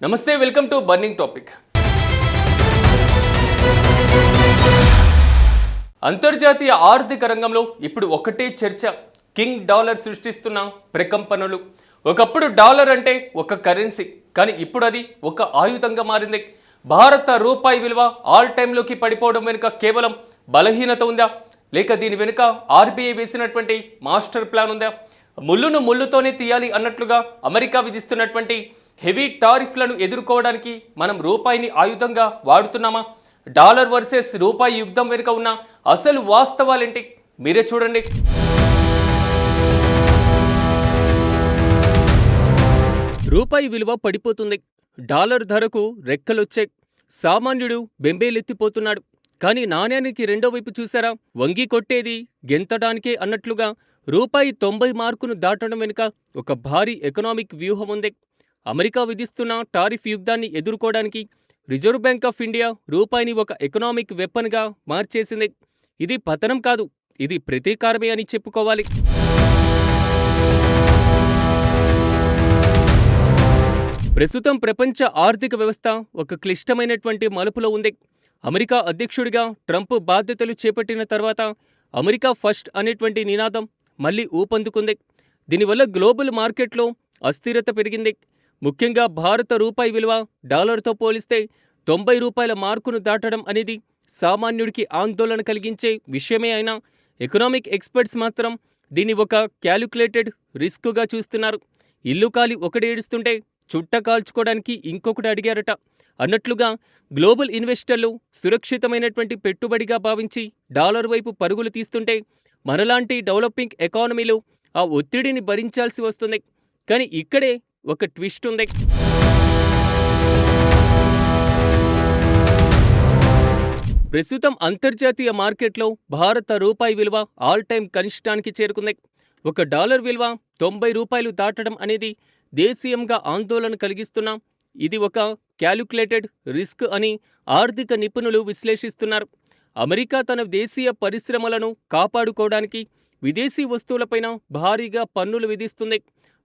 నమస్తే, welcome to burning topic. అంతర్జాతీయ ఆర్థిక రంగంలో ఇప్పుడు ఒకటే చర్చ. కింగ్ డాలర్ సృష్టిస్తున్న ప్రకంపనలు. ఒకప్పుడు డాలర్ అంటే ఒక కరెన్సీ, కానీ ఇప్పుడు అది ఒక ఆయుధంగా మారింది. భారత రూపాయి విలువ ఆల్ టైంలోకి పడిపోవడం వెనుక కేవలం బలహీనత ఉందా, లేక దీని వెనుక ఆర్బీఐ వేసినటువంటి మాస్టర్ ప్లాన్ ఉందా? ముళ్ళును ముళ్ళుతోనే తీయాలి అన్నట్లుగా అమెరికా విధిస్తున్నటువంటి హెవీ టారిఫ్లను ఎదుర్కోవడానికి మనం రూపాయిని ఆయుధంగా వాడుతున్నామా? డాలర్ వర్సెస్ రూపాయి యుద్ధం వెనుక ఉన్న అసలు వాస్తవాలేంటి మీరే చూడండి. రూపాయి విలువ పడిపోతుంది, డాలర్ ధరకు రెక్కలొచ్చాయి, సామాన్యుడు బెంబేలెత్తిపోతున్నాడు. కానీ నాణ్యానికి రెండో వైపు చూసారా? వంగి కొట్టేది గెంతడానికే అన్నట్లుగా రూపాయి 90 మార్కును దాటడం వెనుక ఒక భారీ ఎకనామిక్ వ్యూహం ఉంది. అమెరికా విధిస్తున్న టారిఫ్ యుద్ధాన్ని ఎదుర్కోవడానికి రిజర్వ్ బ్యాంక్ ఆఫ్ ఇండియా రూపాయిని ఒక ఎకనామిక్ వెపన్గా మార్చేసింది. ఇది పతనం కాదు, ఇది ప్రతీకారమే అని చెప్పుకోవాలి. ప్రస్తుతం ప్రపంచ ఆర్థిక వ్యవస్థ ఒక క్లిష్టమైనటువంటి మలుపులో ఉంది. అమెరికా అధ్యక్షుడిగా ట్రంప్ బాధ్యతలు చేపట్టిన తర్వాత అమెరికా ఫస్ట్ అనేటువంటి నినాదం మళ్లీ ఊపందుకుంది. దీనివల్ల గ్లోబల్ మార్కెట్లో అస్థిరత పెరిగింది. ముఖ్యంగా భారత రూపాయి విలువ డాలర్తో పోలిస్తే 90 రూపాయల మార్కును దాటడం అనేది సామాన్యుడికి ఆందోళన కలిగించే విషయమే అయినా ఎకనామిక్ ఎక్స్పర్ట్స్ మాత్రం దీన్ని ఒక క్యాలిక్యులేటెడ్ రిస్క్గా చూస్తున్నారు. ఇల్లు కాలి ఒకడేడుస్తుంటే చుట్ట కాల్చుకోవడానికి ఇంకొకటి అడిగారట అన్నట్లుగా గ్లోబల్ ఇన్వెస్టర్లు సురక్షితమైనటువంటి పెట్టుబడిగా భావించి డాలర్ వైపు పరుగులు తీస్తుంటే మనలాంటి డెవలపింగ్ ఎకానమీలు ఆ ఒత్తిడిని భరించాల్సి వస్తుంది. కానీ ఇక్కడే ఒక ట్విస్ట్ ఉంది. ప్రస్తుతం అంతర్జాతీయ మార్కెట్లో భారత రూపాయి విలువ ఆల్ టైమ్ కనిష్టానికి చేరుకుంది. ఒక డాలర్ విలువ 90 రూపాయలు దాటడం అనేది దేశీయంగా ఆందోళన కలిగిస్తున్నా ఇది ఒక క్యాలిక్యులేటెడ్ రిస్క్ అని ఆర్థిక నిపుణులు విశ్లేషిస్తున్నారు. అమెరికా తన దేశీయ పరిశ్రమలను కాపాడుకోవడానికి విదేశీ వస్తువులపైన భారీగా పన్నులు విధిస్తుంది.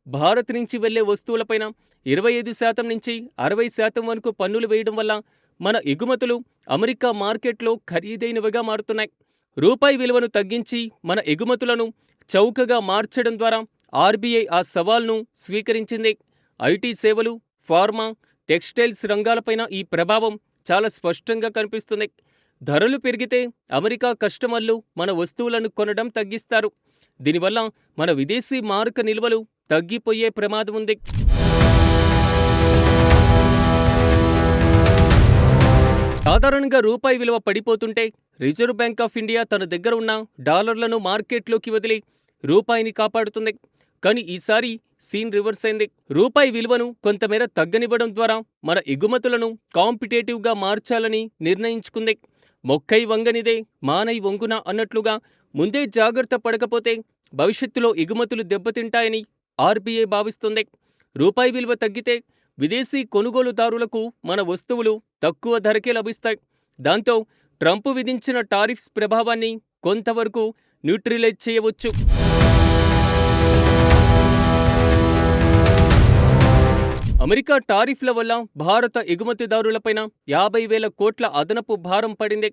భారత్ నుంచి వెళ్లే వస్తువులపైన 25% నుంచి 60% వరకు పన్నులు వేయడం వల్ల మన ఎగుమతులు అమెరికా మార్కెట్లో ఖరీదైనవిగా మారుతున్నాయి. రూపాయి విలువను తగ్గించి మన ఎగుమతులను చౌకగా మార్చడం ద్వారా ఆర్బీఐ ఆ సవాల్ను స్వీకరించింది. ఐటీ సేవలు, ఫార్మా, టెక్స్టైల్స్ రంగాలపైన ఈ ప్రభావం చాలా స్పష్టంగా కనిపిస్తుంది. ధరలు పెరిగితే అమెరికా కస్టమర్లు మన వస్తువులను కొనడం తగ్గిస్తారు. దీనివల్ల మన విదేశీ మారక నిల్వలు తగ్గిపోయే ప్రమాదం ఉంది. సాధారణంగా రూపాయి విలువ పడిపోతుంటే రిజర్వ్ బ్యాంక్ ఆఫ్ ఇండియా తన దగ్గర ఉన్న డాలర్లను మార్కెట్లోకి వదిలి రూపాయిని కాపాడుతుంది. కానీ ఈసారి సీన్ రివర్స్ అయింది. రూపాయి విలువను కొంతమేర తగ్గనివ్వడం ద్వారా మన ఎగుమతులను కాంపిటేటివ్గా మార్చాలని నిర్ణయించుకుంది. మొక్కై వంగనిదే మానై వంగున అన్నట్లుగా ముందే జాగ్రత్త పడకపోతే భవిష్యత్తులో ఎగుమతులు దెబ్బతింటాయని ఆర్బీఐ భావిస్తుంది. రూపాయి విలువ తగ్గితే విదేశీ కొనుగోలుదారులకు మన వస్తువులు తక్కువ ధరకే లభిస్తాయి. దాంతో ట్రంప్ విధించిన టారిఫ్స్ ప్రభావాన్ని కొంతవరకు న్యూట్రలైజ్ చేయవచ్చు. అమెరికా టారిఫ్ల వల్ల భారత ఎగుమతిదారులపైన 50,000 కోట్ల అదనపు భారం పడింది.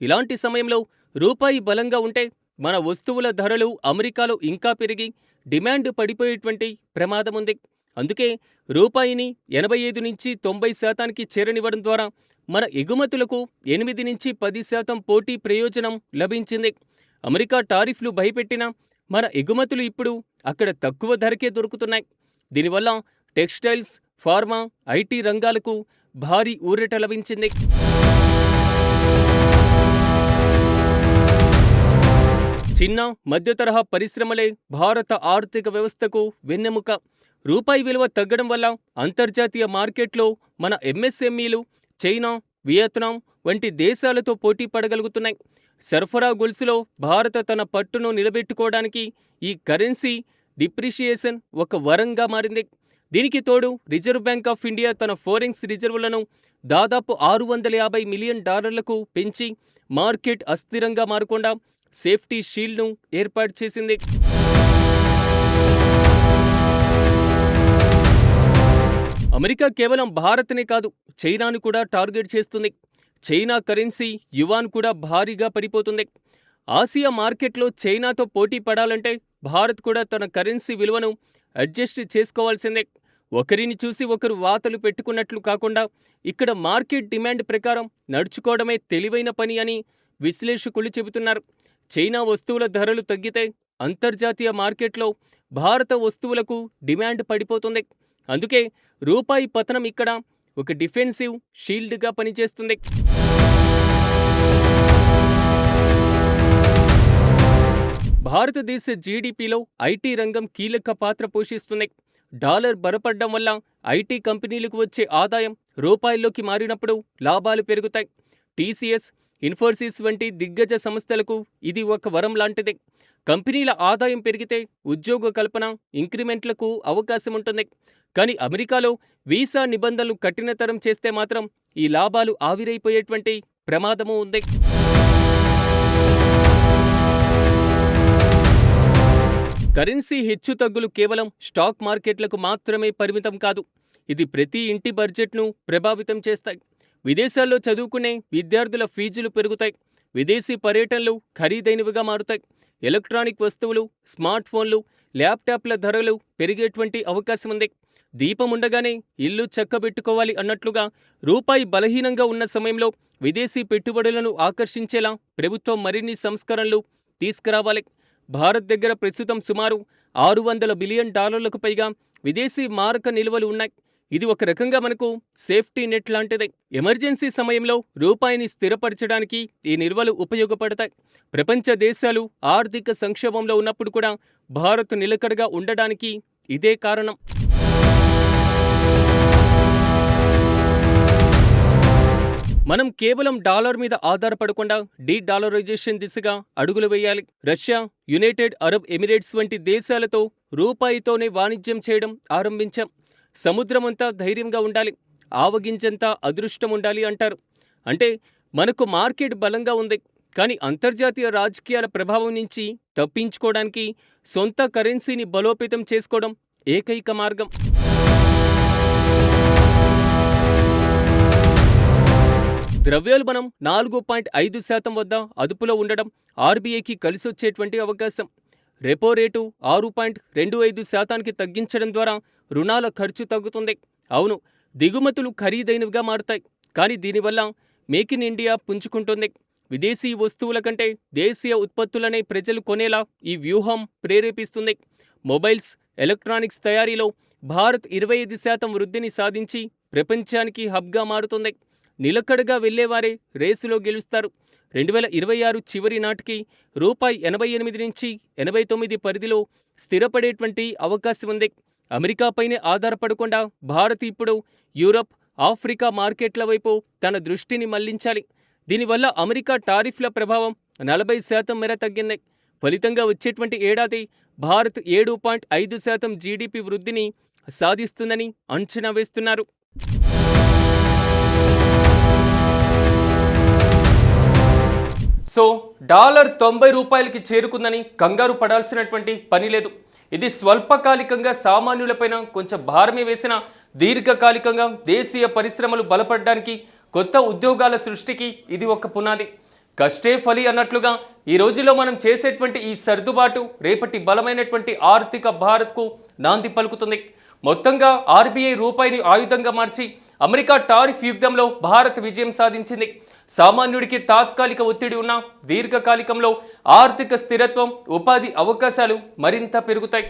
ఇలాంటి సమయంలో రూపాయి బలంగా ఉంటే మన వస్తువుల ధరలు అమెరికాలో ఇంకా పెరిగి డిమాండ్ పడిపోయేటువంటి ప్రమాదం ఉంది. అందుకే రూపాయిని 85 నుంచి 90% చేరనివ్వడం ద్వారా మన ఎగుమతులకు 8 నుంచి 10% పోటీ ప్రయోజనం లభించింది. అమెరికా టారిఫ్లు భయపెట్టినా మన ఎగుమతులు ఇప్పుడు అక్కడ తక్కువ ధరకే దొరుకుతున్నాయి. దీనివల్ల టెక్స్టైల్స్, ఫార్మా, ఐటీ రంగాలకు భారీ ఊరట లభించింది. చిన్న, మధ్యతరహా పరిశ్రమలే భారత ఆర్థిక వ్యవస్థకు వెన్నెముక. రూపాయి విలువ తగ్గడం వల్ల అంతర్జాతీయ మార్కెట్లో మన ఎంఎస్ఎంఈలు చైనా, వియత్నాం వంటి దేశాలతో పోటీ పడగలుగుతున్నాయి. సరఫరా గొలుసులో భారత తన పట్టును నిలబెట్టుకోవడానికి ఈ కరెన్సీ డిప్రిషియేషన్ ఒక వరంగా మారింది. దీనికి తోడు రిజర్వ్ బ్యాంక్ ఆఫ్ ఇండియా తన ఫోరెక్స్ రిజర్వులను దాదాపు $650 మిలియన్ పెంచి మార్కెట్ అస్థిరంగా మారకుండా సేఫ్టీ షీల్డ్ను ఏర్పాటు చేసింది. అమెరికా కేవలం భారత్నే కాదు, చైనాను కూడా టార్గెట్ చేస్తుంది. చైనా కరెన్సీ యువాన్ కూడా భారీగా పడిపోతుంది. ఆసియా మార్కెట్లో చైనాతో పోటీ పడాలంటే భారత్ కూడా తన కరెన్సీ విలువను అడ్జస్ట్ చేసుకోవాల్సిందే. ఒకరిని చూసి ఒకరు వాతలు పెట్టుకున్నట్లు కాకుండా ఇక్కడ మార్కెట్ డిమాండ్ ప్రకారం నడుచుకోవడమే తెలివైన పని అని విశ్లేషకులు చెబుతున్నారు. చైనా వస్తువుల ధరలు తగ్గితే అంతర్జాతీయ మార్కెట్లో భారత వస్తువులకు డిమాండ్ పడిపోతుంది. అందుకే రూపాయి పతనం ఇక్కడ ఒక డిఫెన్సివ్ షీల్డ్గా పనిచేస్తుంది. భారతదేశ జీడీపీలో ఐటీ రంగం కీలక పాత్ర పోషిస్తుంది. డాలర్ బలపడ్డం వల్ల ఐటీ కంపెనీలకు వచ్చే ఆదాయం రూపాయల్లోకి మారినప్పుడు లాభాలు పెరుగుతాయి. టీసీఎస్, ఇన్ఫోసిస్ వంటి దిగ్గజ సంస్థలకు ఇది ఒక వరం లాంటిదే. కంపెనీల ఆదాయం పెరిగితే ఉద్యోగ కల్పన, ఇంక్రిమెంట్లకు అవకాశం ఉంటుంది. కానీ అమెరికాలో వీసా నిబంధనలు కఠినతరం చేస్తే మాత్రం ఈ లాభాలు ఆవిరైపోయేటువంటి ప్రమాదమూ ఉంది. కరెన్సీ హెచ్చుతగ్గులు కేవలం స్టాక్ మార్కెట్లకు మాత్రమే పరిమితం కాదు. ఇది ప్రతి ఇంటి బడ్జెట్ను ప్రభావితం చేస్తాయి. విదేశాల్లో చదువుకునే విద్యార్థుల ఫీజులు పెరుగుతాయి. విదేశీ పర్యటనలు ఖరీదైనవిగా మారుతాయి. ఎలక్ట్రానిక్ వస్తువులు, స్మార్ట్ ఫోన్లు, ల్యాప్టాప్ల ధరలు పెరిగేటువంటి అవకాశం ఉంది. దీపం ఉండగానే ఇల్లు చక్కబెట్టుకోవాలి అన్నట్లుగా రూపాయి బలహీనంగా ఉన్న సమయంలో విదేశీ పెట్టుబడులను ఆకర్షించేలా ప్రభుత్వం మరిన్ని సంస్కరణలు తీసుకురావాలి. భారత్ దగ్గర ప్రస్తుతం సుమారు $600 బిలియన్ పైగా విదేశీ మారక నిల్వలు ఉన్నాయి. ఇది ఒక రకంగా మనకు సేఫ్టీ నెట్ లాంటిదే. ఎమర్జెన్సీ సమయంలో రూపాయిని స్థిరపరచడానికి ఈ నిల్వలు ఉపయోగపడతాయి. ప్రపంచ దేశాలు ఆర్థిక సంక్షోభంలో ఉన్నప్పుడు కూడా భారత్ నిలకడగా ఉండడానికి ఇదే కారణం. మనం కేవలం డాలర్ మీద ఆధారపడకుండా డీ-డాలరైజేషన్ దిశగా అడుగులు వేయాలి. రష్యా, యునైటెడ్ అరబ్ ఎమిరేట్స్ వంటి దేశాలతో రూపాయితోనే వాణిజ్యం చేయడం ఆరంభించాం. సముద్రమంతా ధైర్యంగా ఉండాలి, ఆవగింజంతా అదృష్టం ఉండాలి అంటారు. అంటే మనకు మార్కెట్ బలంగా ఉంది, కానీ అంతర్జాతీయ రాజకీయాల ప్రభావం నుంచి తప్పించుకోవడానికి సొంత కరెన్సీని బలోపేతం చేసుకోవడం ఏకైక మార్గం. ద్రవ్యోల్బణం 4.5% వద్ద అదుపులో ఉండడం ఆర్బీఐకి కలిసొచ్చేటువంటి అవకాశం. రెపో రేటు 6.25%కి తగ్గించడం ద్వారా రుణాల ఖర్చు తగ్గుతుంది. అవును, దిగుమతులు ఖరీదైనవిగా మారుతాయి, కానీ దీనివల్ల మేక్ ఇన్ ఇండియా పుంజుకుంటుంది. విదేశీ వస్తువుల కంటే దేశీయ ఉత్పత్తులనే ప్రజలు కొనేలా ఈ వ్యూహం ప్రేరేపిస్తుంది. మొబైల్స్, ఎలక్ట్రానిక్స్ తయారీలో భారత్ 25% వృద్ధిని సాధించి ప్రపంచానికి హబ్గా మారుతుంది. నిలకడగా వెళ్లేవారే రేసులో గెలుస్తారు. 2026 చివరి నాటికి రూపాయి 88 నుంచి 89 పరిధిలో స్థిరపడేటువంటి అవకాశం ఉంది. అమెరికాపైనే ఆధారపడకుండా భారత్ ఇప్పుడు యూరప్, ఆఫ్రికా మార్కెట్ల వైపు తన దృష్టిని మళ్లించాలి. దీనివల్ల అమెరికా టారిఫ్ల ప్రభావం 40% మేర తగ్గింది. ఫలితంగా వచ్చేటువంటి ఏడాది భారత్ 7.5% జీడీపీ వృద్ధిని సాధిస్తుందని అంచనా వేస్తున్నారు. సో డాలర్ 90 రూపాయలకి చేరుకుందని కంగారు పడాల్సినటువంటి పని లేదు. ఇది స్వల్పకాలికంగా సామాన్యులపైన కొంచెం భారమే వేసిన దీర్ఘకాలికంగా దేశీయ పరిశ్రమలు బలపడడానికి, కొత్త ఉద్యోగాల సృష్టికి ఇది ఒక పునాది. కష్టే ఫలి అన్నట్లుగా ఈ రోజుల్లో మనం చేసేటువంటి ఈ సర్దుబాటు రేపటి బలమైనటువంటి ఆర్థిక భారత్కు నాంది పలుకుతుంది. మొత్తంగా ఆర్బీఐ రూపాయిని ఆయుధంగా మార్చి అమెరికా టారిఫ్ యుద్ధంలో భారత్ విజయం సాధించింది. సామాన్యుడికి తాత్కాలిక ఒత్తిడి ఉన్న దీర్ఘకాలికంలో ఆర్థిక స్థిరత్వం, ఉపాధి అవకాశాలు మరింత పెరుగుతాయి.